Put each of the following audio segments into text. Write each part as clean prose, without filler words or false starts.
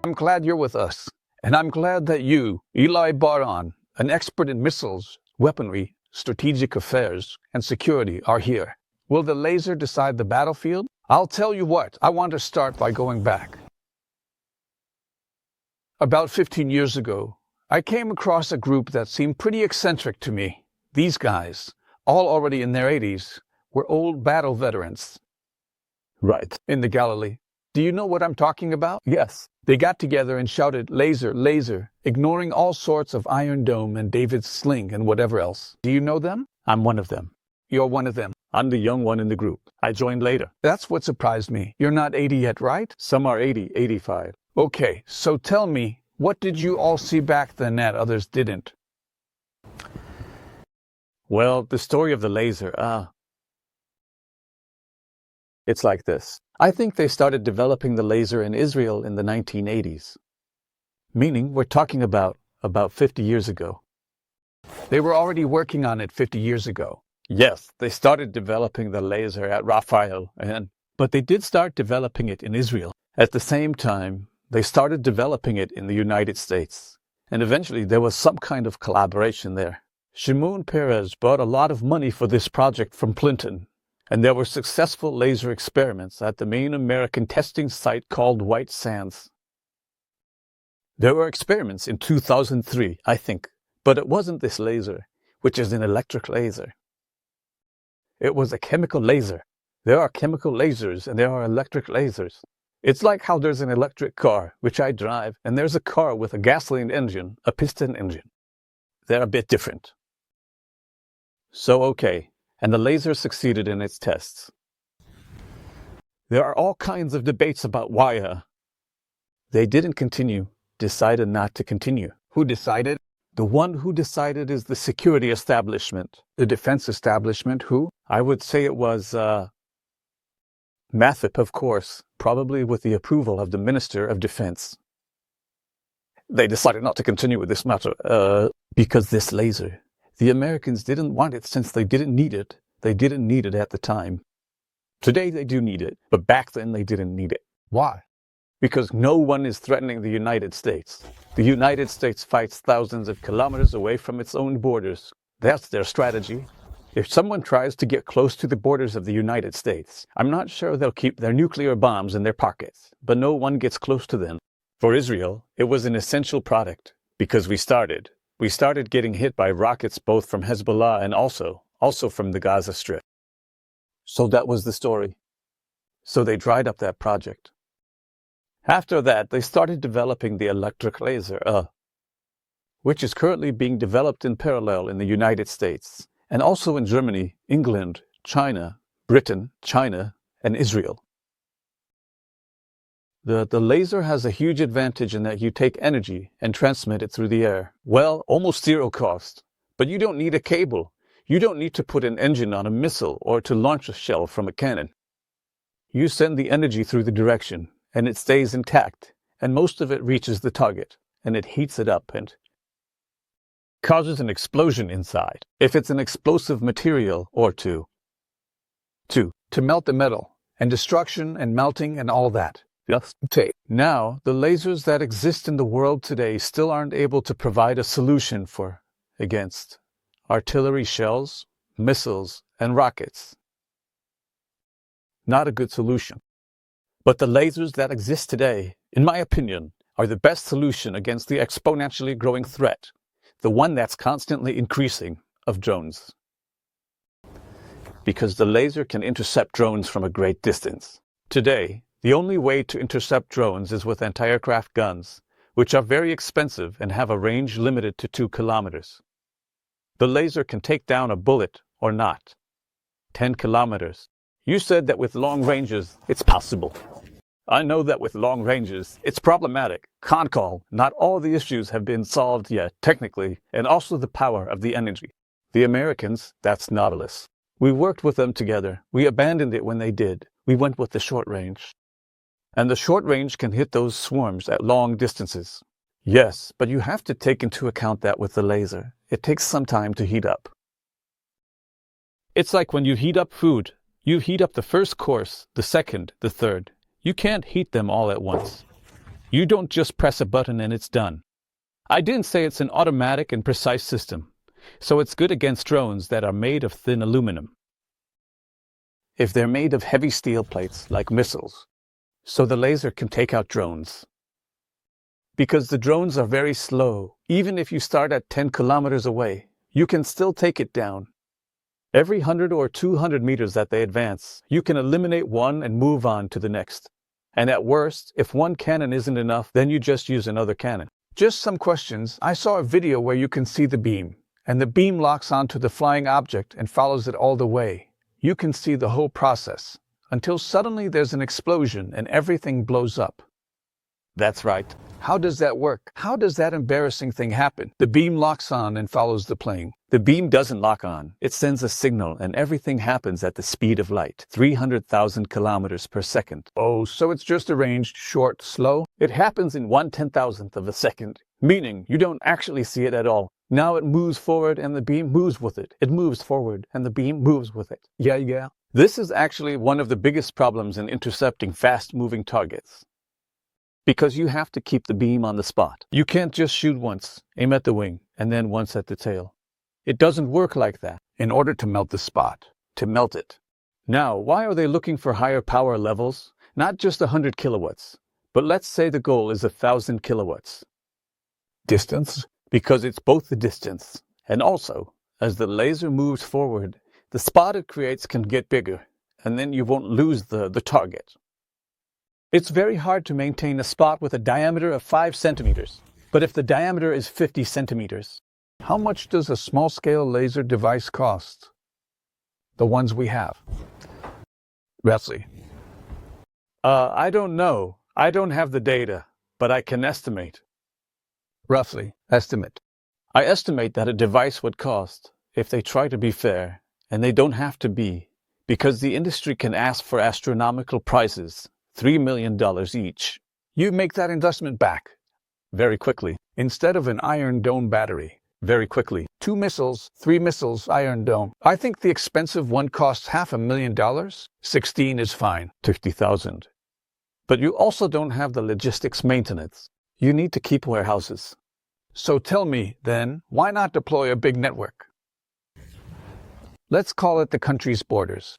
I'm glad you're with us. And I'm glad that you, Eli Bar-On, an expert in missiles, weaponry, strategic affairs, and security, are here. Will the laser decide the battlefield? I'll tell you what, I want to start by going back. About 15 years ago, I came across a group that seemed pretty eccentric to me. These guys, all already in their 80s, were old battle veterans. Right. In the Galilee. Do you know what I'm talking about? Yes. They got together and shouted, "Laser, laser," ignoring all sorts of Iron Dome and David's sling and whatever else. Do you know them? I'm one of them. You're one of them. I'm the young one in the group. I joined later. That's what surprised me. You're not 80 yet, right? Some are 80, 85. Okay, so tell me, what did you all see back then that others didn't? Well, the story of the laser, it's like this. I think they started developing the laser in Israel in the 1980s. Meaning, we're talking about 50 years ago. They were already working on it 50 years ago. Yes, they started developing the laser at Rafael, but they did start developing it in Israel. At the same time, they started developing it in the United States. And eventually, there was some kind of collaboration there. Shimon Peres brought a lot of money for this project from Clinton. And there were successful laser experiments at the main American testing site called White Sands. There were experiments in 2003, I think, but it wasn't this laser, which is an electric laser. It was a chemical laser. There are chemical lasers and there are electric lasers. It's like how there's an electric car, which I drive, and there's a car with a gasoline engine, a piston engine. They're a bit different. So, okay. And the laser succeeded in its tests. There are all kinds of debates about why they didn't continue, decided not to continue. Who decided? The one who decided is the security establishment. The defense establishment, who? I would say it was Mathip, of course, probably with the approval of the Minister of Defense. They decided not to continue with this matter because this laser, the Americans didn't want it since they didn't need it. They didn't need it at the time. Today they do need it, but back then they didn't need it. Why? Because no one is threatening the United States. The United States fights thousands of kilometers away from its own borders. That's their strategy. If someone tries to get close to the borders of the United States, I'm not sure they'll keep their nuclear bombs in their pockets, but no one gets close to them. For Israel, it was an essential product because we started getting hit by rockets both from Hezbollah and also from the Gaza Strip. So that was the story. So they dried up that project. After that, they started developing the electric laser, which is currently being developed in parallel in the United States, and also in Germany, England, China, Britain, China, and Israel. The laser has a huge advantage in that you take energy and transmit it through the air. Well, almost zero cost. But you don't need a cable. You don't need to put an engine on a missile or to launch a shell from a cannon. You send the energy through the direction, and it stays intact, and most of it reaches the target, and it heats it up and causes an explosion inside. If it's an explosive material or two. To melt the metal, and destruction and melting and all that. Just take. Now, the lasers that exist in the world today still aren't able to provide a solution against artillery shells, missiles, and rockets. Not a good solution. But the lasers that exist today, in my opinion, are the best solution against the exponentially growing threat, the one that's constantly increasing, of drones. Because the laser can intercept drones from a great distance. Today, the only way to intercept drones is with anti-aircraft guns, which are very expensive and have a range limited to 2 kilometers. The laser can take down a bullet or not. 10 kilometers. You said that with long ranges, it's possible. I know that with long ranges, it's problematic. Con call, not all the issues have been solved yet, technically, and also the power of the energy. The Americans, that's Nautilus. We worked with them together. We abandoned it when they did. We went with the short range. And the short range can hit those swarms at long distances. Yes, but you have to take into account that with the laser. It takes some time to heat up. It's like when you heat up food. You heat up the first course, the second, the third. You can't heat them all at once. You don't just press a button and it's done. I didn't say it's an automatic and precise system, so it's good against drones that are made of thin aluminum. If they're made of heavy steel plates, like missiles, so the laser can take out drones. Because the drones are very slow, even if you start at 10 kilometers away, you can still take it down. Every 100 or 200 meters that they advance, you can eliminate one and move on to the next. And at worst, if one cannon isn't enough, then you just use another cannon. Just some questions. I saw a video where you can see the beam, and the beam locks onto the flying object and follows it all the way. You can see the whole process, until suddenly there's an explosion and everything blows up. That's right. How does that work? How does that embarrassing thing happen? The beam locks on and follows the plane. The beam doesn't lock on. It sends a signal and everything happens at the speed of light, 300,000 kilometers per second. Oh, so it's just arranged short, slow? It happens in 1/10,000th of a second, meaning you don't actually see it at all. Now it moves forward and the beam moves with it. It moves forward and the beam moves with it. Yeah. This is actually one of the biggest problems in intercepting fast-moving targets. Because you have to keep the beam on the spot. You can't just shoot once, aim at the wing, and then once at the tail. It doesn't work like that. In order to melt the spot. To melt it. Now, why are they looking for higher power levels? Not just 100 kilowatts, but let's say the goal is 1,000 kilowatts. Distance? Because it's both the distance, and also, as the laser moves forward, the spot it creates can get bigger, and then you won't lose the target. It's very hard to maintain a spot with a diameter of 5 centimeters, but if the diameter is 50 centimeters. How much does a small-scale laser device cost? The ones we have. Roughly. I don't know. I don't have the data, but I can estimate. Roughly. Estimate. I estimate that a device would cost, if they try to be fair, and they don't have to be, because the industry can ask for astronomical prices, $3 million each. You make that investment back. Very quickly. Instead of an Iron Dome battery. Very quickly. 2 missiles, 3 missiles, Iron Dome. I think the expensive one costs $500,000. 16 is fine. 50,000. But you also don't have the logistics maintenance. You need to keep warehouses. So tell me, then, why not deploy a big network? Let's call it the country's borders.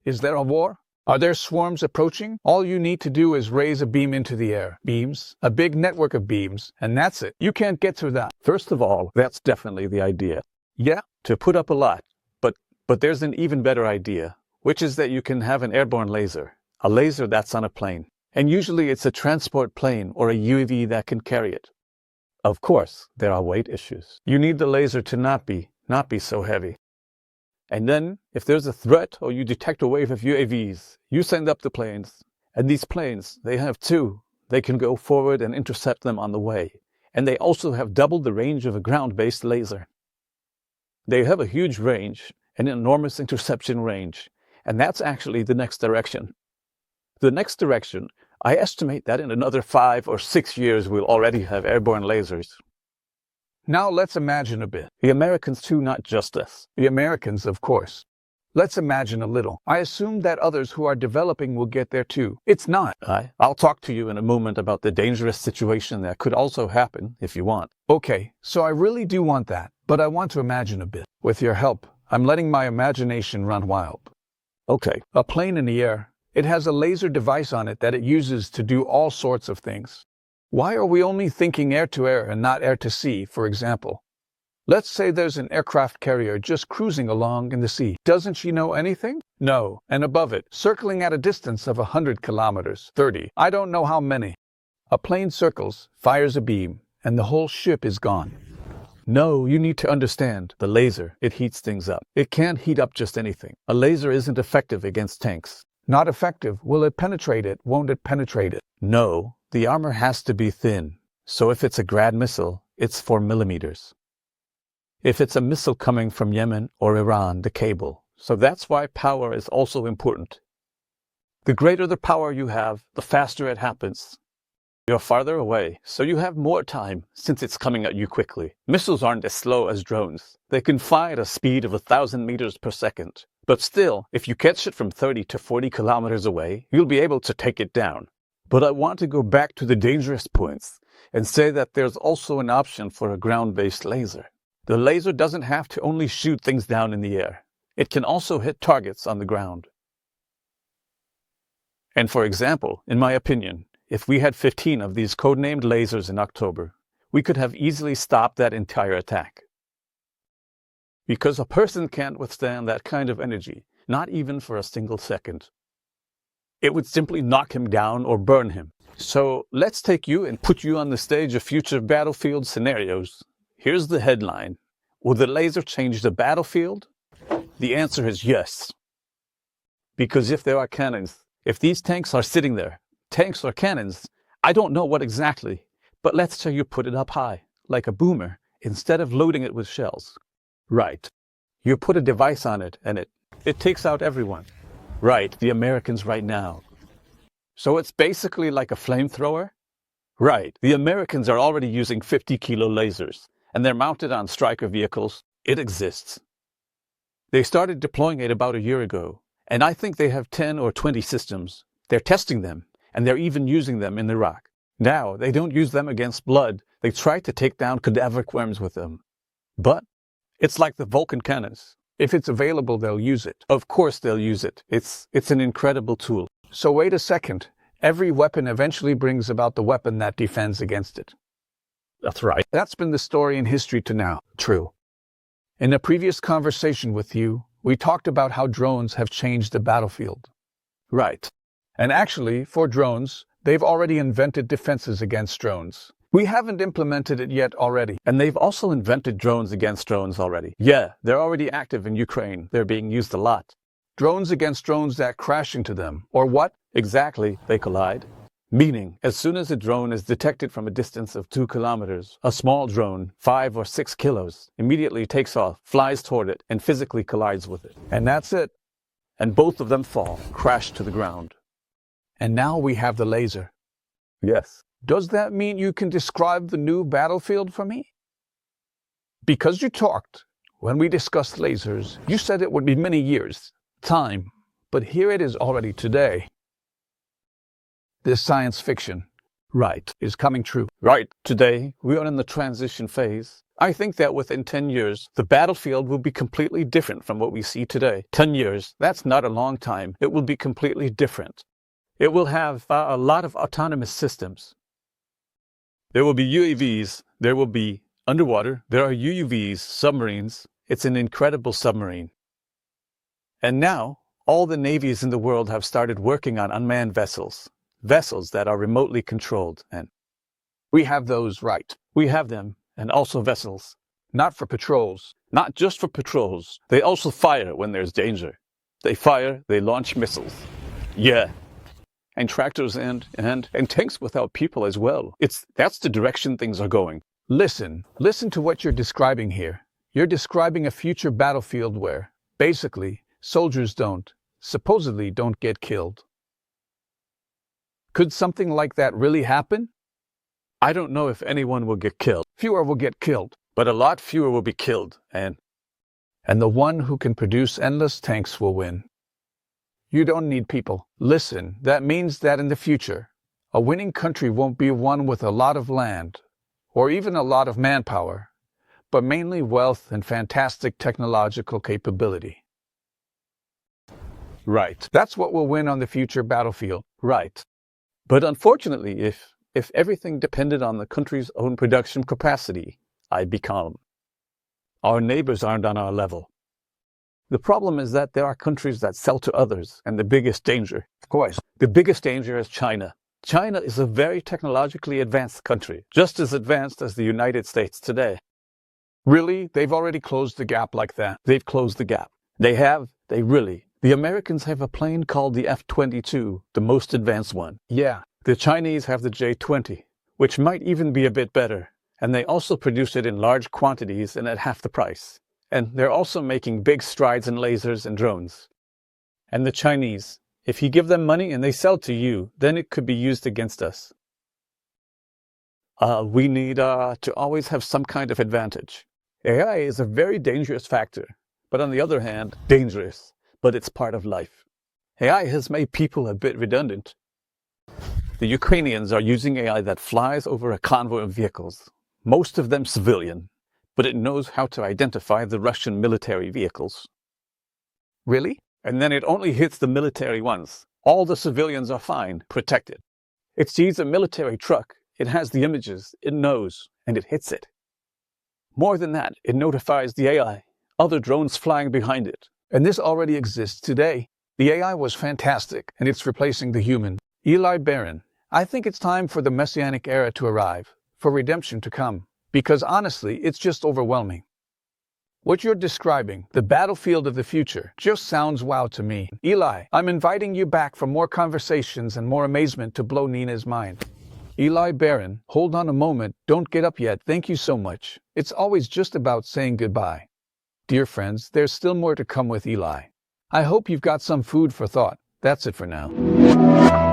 Is there a war? Are there swarms approaching? All you need to do is raise a beam into the air. Beams, a big network of beams, and that's it. You can't get through that. First of all, that's definitely the idea. Yeah? To put up a lot. But there's an even better idea, which is that you can have an airborne laser. A laser that's on a plane. And usually it's a transport plane or a UAV that can carry it. Of course, there are weight issues. You need the laser to not be so heavy. And then, if there's a threat or you detect a wave of UAVs, you send up the planes. And these planes, they have two. They can go forward and intercept them on the way. And they also have double the range of a ground-based laser. They have a huge range, an enormous interception range. And that's actually the next direction. The next direction, I estimate that in another 5 or 6 years we'll already have airborne lasers. Now let's imagine a bit. The Americans too, not just us. The Americans, of course. Let's imagine a little. I assume that others who are developing will get there too. It's not. I'll talk to you in a moment about the dangerous situation that could also happen if you want. Okay, so I really do want that, but I want to imagine a bit. With your help, I'm letting my imagination run wild. Okay. A plane in the air. It has a laser device on it that it uses to do all sorts of things. Why are we only thinking air-to-air and not air-to-sea, for example? Let's say there's an aircraft carrier just cruising along in the sea. Doesn't she know anything? No. And above it, circling at a distance of 100 kilometers, 30, I don't know how many. A plane circles, fires a beam, and the whole ship is gone. No, you need to understand. The laser, it heats things up. It can't heat up just anything. A laser isn't effective against tanks. Not effective. Will it penetrate it? Won't it penetrate it? No. The armor has to be thin, so if it's a Grad missile, it's 4 millimeters. If it's a missile coming from Yemen or Iran, the cable. So that's why power is also important. The greater the power you have, the faster it happens. You're farther away, so you have more time, since it's coming at you quickly. Missiles aren't as slow as drones. They can fly at a speed of 1,000 meters per second. But still, if you catch it from 30 to 40 kilometers away, you'll be able to take it down. But I want to go back to the dangerous points and say that there's also an option for a ground-based laser. The laser doesn't have to only shoot things down in the air. It can also hit targets on the ground. And for example, in my opinion, if we had 15 of these codenamed lasers in October, we could have easily stopped that entire attack. Because a person can't withstand that kind of energy, not even for a single second. It would simply knock him down or burn him. So let's take you and put you on the stage of future battlefield scenarios. Here's the headline. Will the laser change the battlefield? The answer is yes. Because if there are cannons, if these tanks are sitting there, tanks or cannons, I don't know what exactly, but let's say you put it up high, like a boomer, instead of loading it with shells. Right. You put a device on it and it takes out everyone. Right, the Americans right now. So it's basically like a flamethrower? Right, the Americans are already using 50-kilo lasers, and they're mounted on Stryker vehicles. It exists. They started deploying it about a year ago, and I think they have 10 or 20 systems. They're testing them, and they're even using them in Iraq. Now, they don't use them against blood. They try to take down cadaveric worms with them. But it's like the Vulcan cannons. If it's available, they'll use it. Of course they'll use it. It's an incredible tool. So wait a second. Every weapon eventually brings about the weapon that defends against it. That's right. That's been the story in history to now. True. In a previous conversation with you, we talked about how drones have changed the battlefield. Right. And actually, for drones, they've already invented defenses against drones. We haven't implemented it yet already. And they've also invented drones against drones already. Yeah, they're already active in Ukraine. They're being used a lot. Drones against drones that crash into them. Or what? Exactly, they collide. Meaning, as soon as a drone is detected from a distance of 2 kilometers, a small drone, 5 or 6 kilos, immediately takes off, flies toward it, and physically collides with it. And that's it. And both of them fall, crash to the ground. And now we have the laser. Yes. Does that mean you can describe the new battlefield for me? Because you talked, when we discussed lasers, you said it would be many years, time, but here it is already today. This science fiction, right, is coming true. Right, today we are in the transition phase. I think that within 10 years, the battlefield will be completely different from what we see today. 10 years, that's not a long time. It will be completely different. It will have a lot of autonomous systems. There will be UAVs, there will be underwater, there are UUVs, submarines. It's an incredible submarine. And now, all the navies in the world have started working on unmanned vessels. Vessels that are remotely controlled. And we have those, right. We have them, and also vessels. Not for patrols. Not just for patrols. They also fire when there's danger. They fire, they launch missiles. Yeah. And tractors and tanks without people as well. That's the direction things are going. Listen to what you're describing here. You're describing a future battlefield where, basically, soldiers supposedly don't get killed. Could something like that really happen? I don't know if anyone will get killed. Fewer will get killed, but a lot fewer will be killed, and the one who can produce endless tanks will win. You don't need people. Listen, that means that in the future, a winning country won't be one with a lot of land, or even a lot of manpower, but mainly wealth and fantastic technological capability. Right. That's what will win on the future battlefield. Right. But unfortunately, if everything depended on the country's own production capacity, I'd be calm. Our neighbors aren't on our level. The problem is that there are countries that sell to others, and the biggest danger, of course, the biggest danger is China. China is a very technologically advanced country, just as advanced as the United States today. Really? They've already closed the gap like that? They've closed the gap. They have? They really? The Americans have a plane called the F-22, the most advanced one. Yeah. The Chinese have the J-20, which might even be a bit better, and they also produce it in large quantities and at half the price. And they're also making big strides in lasers and drones. And the Chinese, if you give them money and they sell to you, then it could be used against us. We need to always have some kind of advantage. AI is a very dangerous factor, but on the other hand, dangerous, but it's part of life. AI has made people a bit redundant. The Ukrainians are using AI that flies over a convoy of vehicles, most of them civilian, but it knows how to identify the Russian military vehicles. Really? And then it only hits the military ones. All the civilians are fine, protected. It sees a military truck, it has the images, it knows, and it hits it. More than that, it notifies the AI, other drones flying behind it. And this already exists today. The AI was fantastic, and it's replacing the human. Eli Bar-On, I think it's time for the messianic era to arrive, for redemption to come. Because honestly, it's just overwhelming. What you're describing, the battlefield of the future, just sounds wow to me. Eli, I'm inviting you back for more conversations and more amazement to blow Nina's mind. Eli Bar-On, hold on a moment, don't get up yet, thank you so much. It's always just about saying goodbye. Dear friends, there's still more to come with Eli. I hope you've got some food for thought. That's it for now.